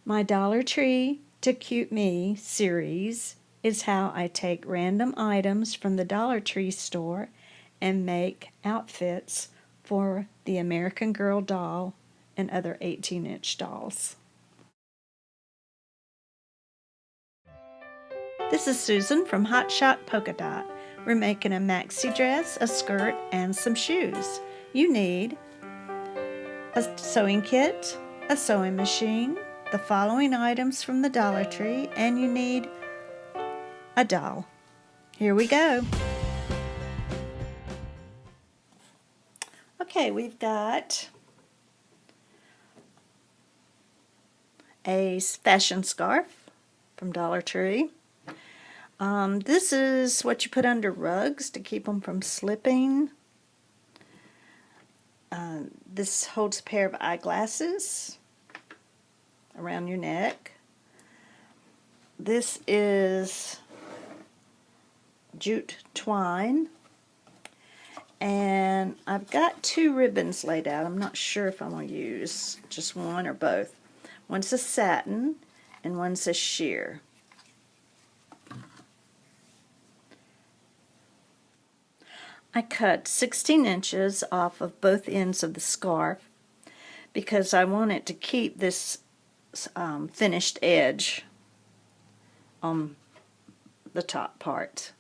My Dollar Tree to Cute Me series is how I take random items from the Dollar Tree store and make outfits for the American Girl doll and other 18-inch dolls. This is Susan from Hot Shot Polka Dot. We're making a maxi dress, a skirt, and some shoes. You need a sewing kit, a sewing machine, the following items from the Dollar Tree, and you need a doll. Here we go. Okay, we've got a fashion scarf from Dollar Tree. This is what you put under rugs to keep them from slipping. This holds a pair of eyeglasses around your neck. This is Jute Twine. And I've got two ribbons laid out. I'm not sure if I'm going to use just one or both. One's a satin and one's a sheer. I cut 16 inches off of both ends of the scarf because I wanted to keep this finished edge on the top part.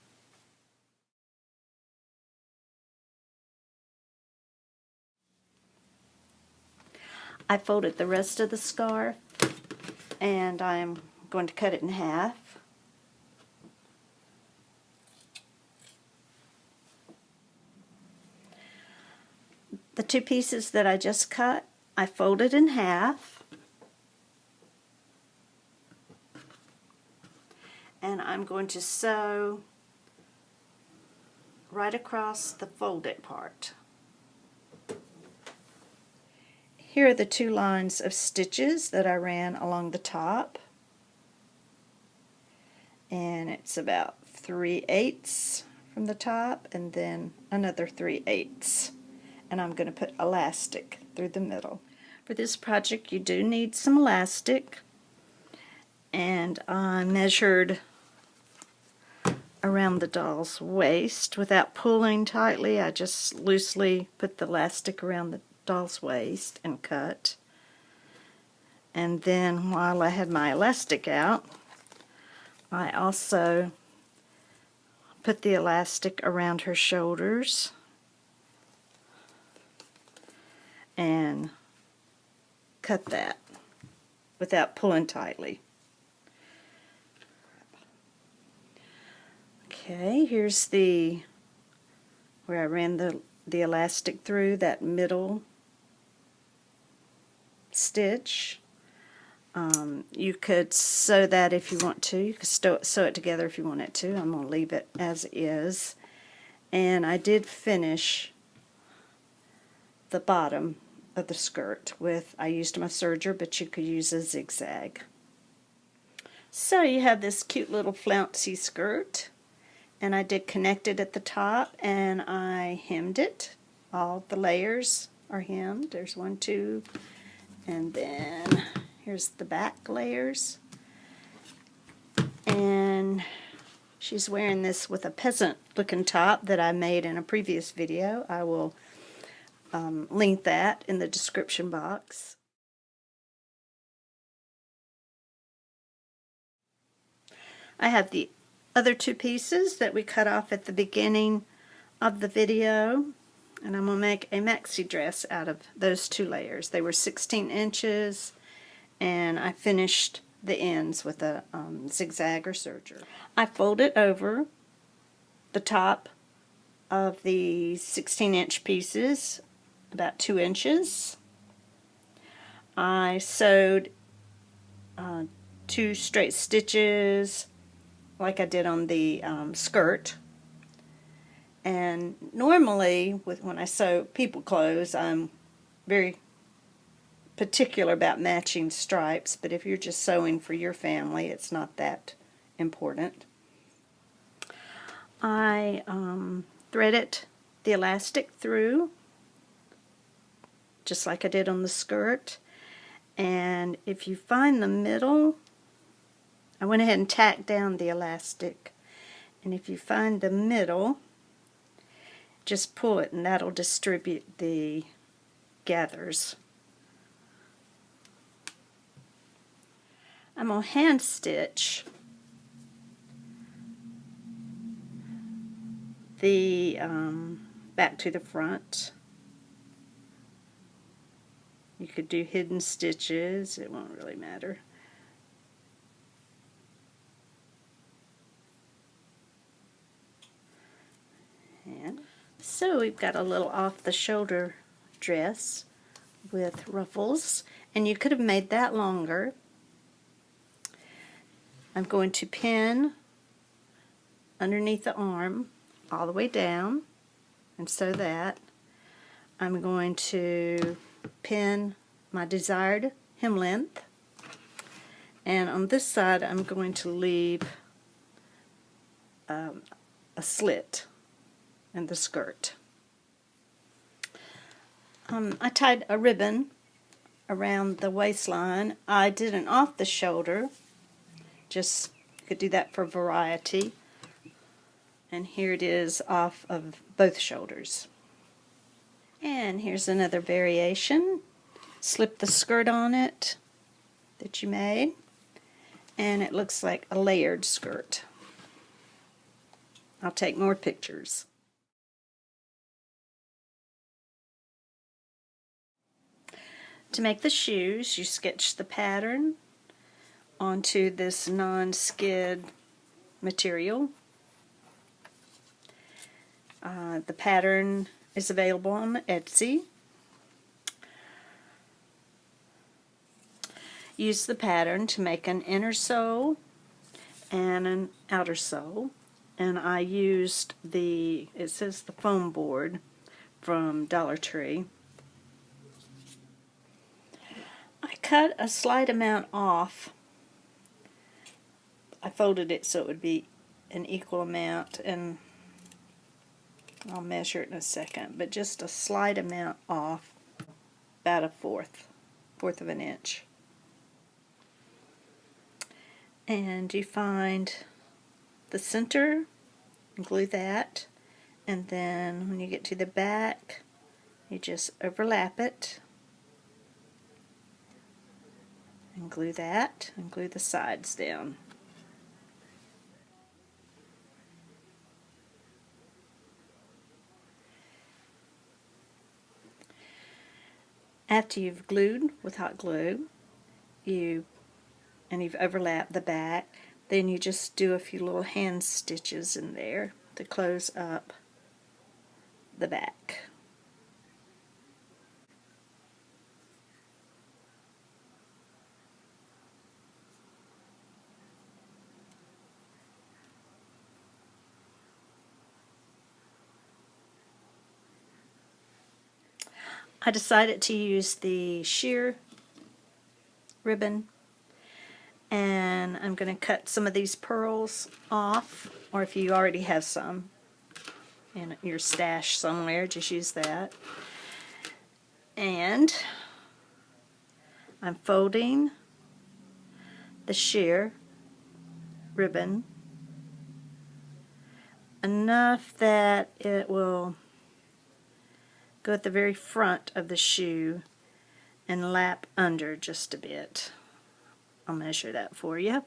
I folded the rest of the scarf and I'm going to cut it in half. The two pieces that I just cut, I folded in half, and I'm going to sew right across the folded part. Here are the two lines of stitches that I ran along the top, and it's about 3/8 from the top and then another 3/8. And I'm going to put elastic through the middle. For this project you do need some elastic, and I measured around the doll's waist without pulling tightly. I just loosely put the elastic around the doll's waist and cut. And then while I had my elastic out, I also put the elastic around her shoulders and cut that without pulling tightly. Okay, here's where I ran the elastic through that middle stitch. You could sew that if you want to. You could sew it together if you wanted to. I'm going to leave it as is. And I did finish the bottom of the skirt with, I used my serger, but you could use a zigzag. So you have this cute little flouncy skirt, and I did connect it at the top and I hemmed it. All the layers are hemmed. There's 1, 2, and then here's the back layers. And she's wearing this with a peasant looking top that I made in a previous video. I will link that in the description box. I have the other two pieces that we cut off at the beginning of the video, and I'm going to make a maxi dress out of those two layers. They were 16 inches, and I finished the ends with a zigzag or serger. I folded over the top of the 16-inch pieces about 2 inches. I sewed 2 straight stitches like I did on the skirt. And normally when I sew people clothes, I'm very particular about matching stripes, but if you're just sewing for your family, it's not that important. I threaded the elastic through just like I did on the skirt, And if you find the middle, I went ahead and tacked down the elastic. And if you find the middle, just pull it and that'll distribute the gathers. I'm going to hand stitch the back to the front. You could do hidden stitches, it won't really matter. And so we've got a little off the shoulder dress with ruffles, and you could have made that longer. I'm going to pin underneath the arm all the way down and sew that. I'm going to pin my desired hem length, and on this side I'm going to leave a slit in the skirt. I tied a ribbon around the waistline. I did an off the shoulder, just could do that for variety, and here it is off of both shoulders. And here's another variation. Slip the skirt on it that you made, and it looks like a layered skirt. I'll take more pictures. To make the shoes, you sketch the pattern onto this non-skid material. The pattern is available on Etsy. Use the pattern to make an inner sole and an outer sole, and I used it says the foam board from Dollar Tree. I cut a slight amount off. I folded it so it would be an equal amount, and I'll measure it in a second, but just a slight amount off, about a fourth of an inch. And you find the center, glue that, and then when you get to the back, you just overlap it and glue that, and glue the sides down. After you've glued with hot glue, you've overlapped the back, then you just do a few little hand stitches in there to close up the back. I decided to use the sheer ribbon, and I'm going to cut some of these pearls off, or if you already have some in your stash somewhere, just use that. And I'm folding the sheer ribbon enough that it will go at the very front of the shoe and lap under just a bit. I'll measure that for you.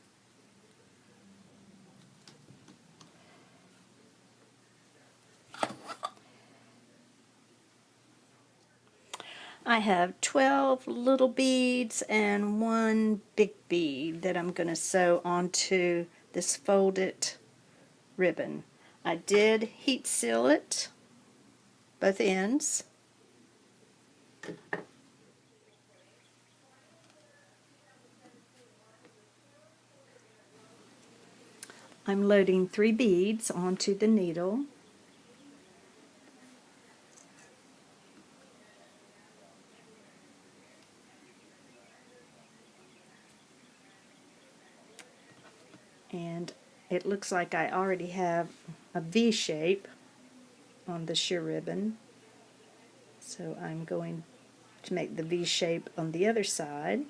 I have 12 little beads and one big bead that I'm going to sew onto this folded ribbon. I did heat seal it, both ends. I'm loading 3 beads onto the needle. And it looks like I already have a V shape on the sheer ribbon. So I'm going to make the V shape on the other side.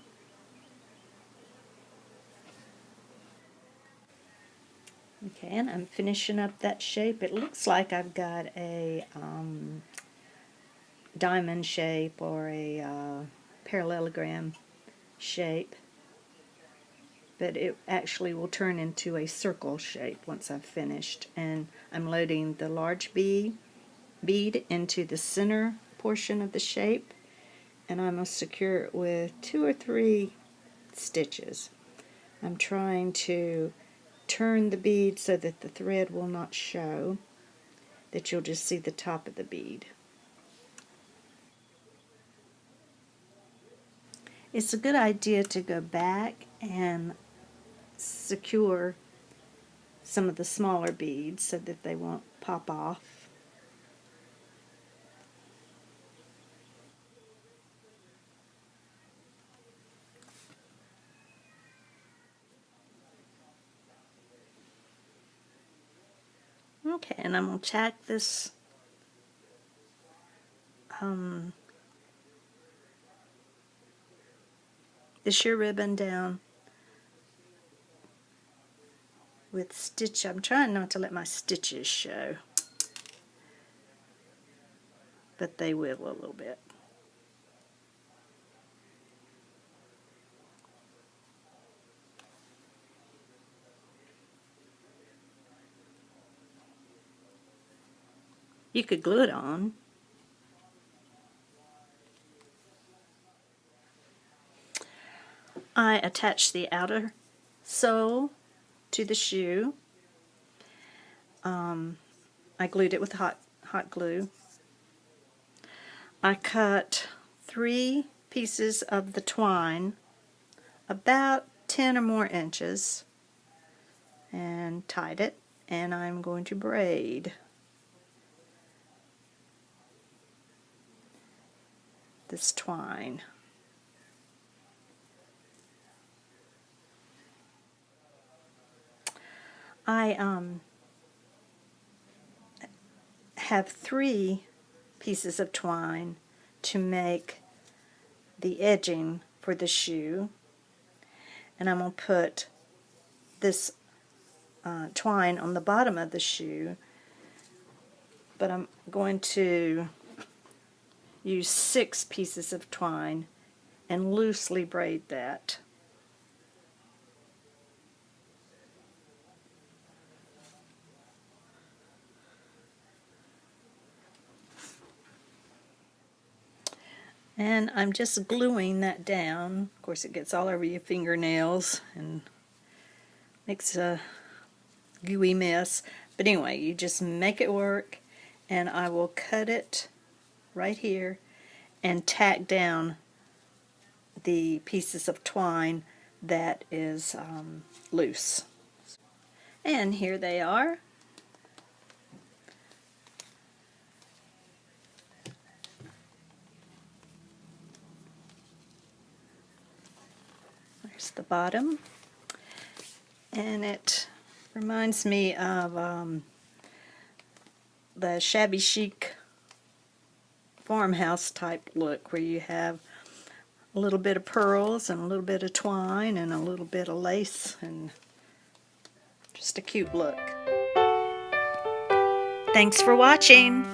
Okay, and I'm finishing up that shape. It looks like I've got a diamond shape or a parallelogram shape, but it actually will turn into a circle shape once I've finished. And I'm loading the large bead into the center portion of the shape, and I'm going to secure it with 2 or 3 stitches. I'm trying to turn the bead so that the thread will not show, that you'll just see the top of the bead. It's a good idea to go back and secure some of the smaller beads so that they won't pop off. Okay, and I'm going to tack this the sheer ribbon down with stitch. I'm trying not to let my stitches show, but they will a little bit. You could glue it on. I attached the outer sole to the shoe. I glued it with hot glue. I cut 3 pieces of the twine, about 10 or more inches, and tied it, and I'm going to braid this twine. I have 3 pieces of twine to make the edging for the shoe, and I'm going to put this twine on the bottom of the shoe, but I'm going to use 6 pieces of twine and loosely braid that. And I'm just gluing that down. Of course, it gets all over your fingernails and makes a gooey mess. But anyway, you just make it work, and I will cut it right here and tack down the pieces of twine that is loose. And here they are. There's the bottom, and it reminds me of the shabby chic farmhouse type look, where you have a little bit of pearls and a little bit of twine and a little bit of lace, and just a cute look. Thanks for watching.